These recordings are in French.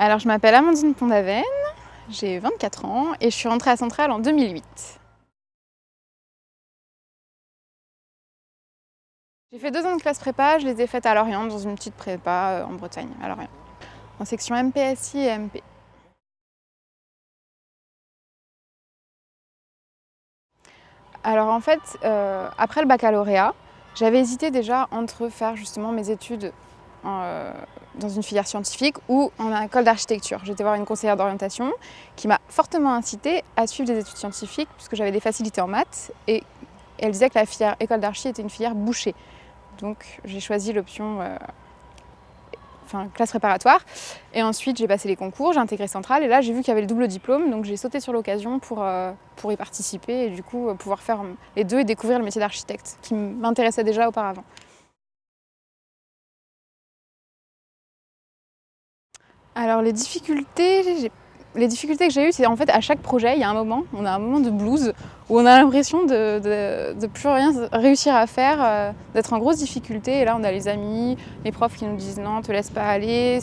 Alors, je m'appelle Amandine Pondavenne, j'ai 24 ans et je suis rentrée à Centrale en 2008. J'ai fait 2 ans de classe prépa, je les ai faites à Lorient, dans une petite prépa en Bretagne, à Lorient, en section MPSI et MP. Alors en fait, après le baccalauréat, j'avais hésité déjà entre faire justement mes études dans une filière scientifique ou en école d'architecture. J'étais voir une conseillère d'orientation qui m'a fortement incitée à suivre des études scientifiques puisque j'avais des facilités en maths et elle disait que la filière école d'archi était une filière bouchée. Donc j'ai choisi l'option classe préparatoire. Et ensuite j'ai passé les concours, j'ai intégré Centrale et là j'ai vu qu'il y avait le double diplôme, donc j'ai sauté sur l'occasion pour y participer et du coup pouvoir faire les deux et découvrir le métier d'architecte qui m'intéressait déjà auparavant. Alors les difficultés que j'ai eues, c'est en fait à chaque projet, il y a un moment, on a un moment de blues où on a l'impression de plus rien réussir à faire, d'être en grosse difficulté. Et là, on a les amis, les profs qui nous disent non, te laisse pas aller,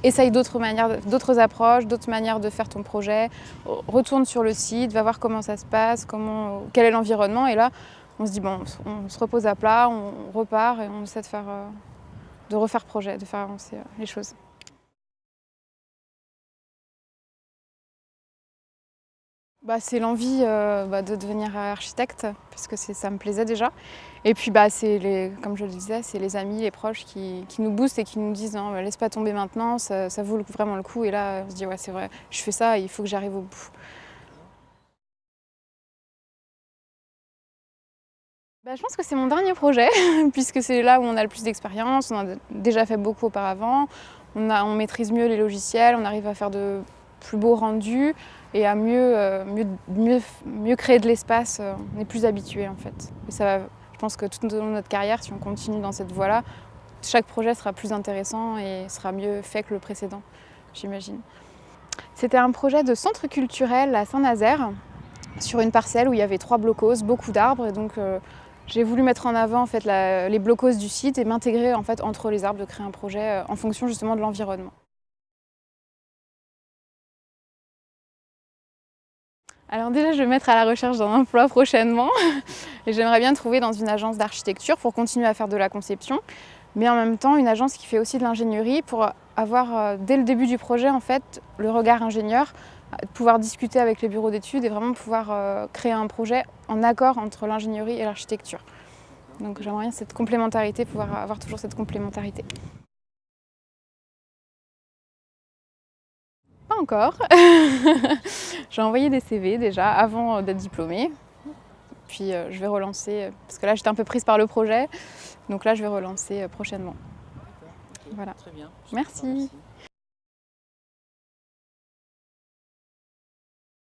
essaye d'autres manières, d'autres approches, d'autres manières de faire ton projet, retourne sur le site, va voir comment ça se passe, quel est l'environnement. Et là, on se dit bon, on se repose à plat, on repart et on essaie de refaire projet, de faire avancer les choses. C'est l'envie de devenir architecte, parce que ça me plaisait déjà. Et puis comme je le disais, c'est les amis, les proches qui nous boostent et qui nous disent non, laisse pas tomber maintenant, ça vaut vraiment le coup. Et là, on se dit ouais, c'est vrai, je fais ça, il faut que j'arrive au bout. Je pense que c'est mon dernier projet, puisque c'est là où on a le plus d'expérience, on a déjà fait beaucoup auparavant, on maîtrise mieux les logiciels, on arrive à faire de plus beaux rendus et à mieux créer de l'espace, on est plus habitué en fait. Et je pense que tout au long de notre carrière, si on continue dans cette voie-là, chaque projet sera plus intéressant et sera mieux fait que le précédent, j'imagine. C'était un projet de centre culturel à Saint-Nazaire, sur une parcelle où il y avait 3 blocos, beaucoup d'arbres, et donc j'ai voulu mettre en avant en fait, les blocos du site et m'intégrer en fait, entre les arbres, de créer un projet en fonction justement de l'environnement. Alors déjà, je vais me mettre à la recherche d'un emploi prochainement et j'aimerais bien trouver dans une agence d'architecture pour continuer à faire de la conception, mais en même temps une agence qui fait aussi de l'ingénierie pour avoir dès le début du projet en fait, le regard ingénieur, pouvoir discuter avec les bureaux d'études et vraiment pouvoir créer un projet en accord entre l'ingénierie et l'architecture. Donc j'aimerais bien cette complémentarité, pouvoir avoir toujours cette complémentarité. Pas encore. J'ai envoyé des CV déjà avant d'être diplômée. Puis je vais relancer, parce que là j'étais un peu prise par le projet, donc là je vais relancer prochainement. D'accord, okay. Voilà. Très bien. Merci.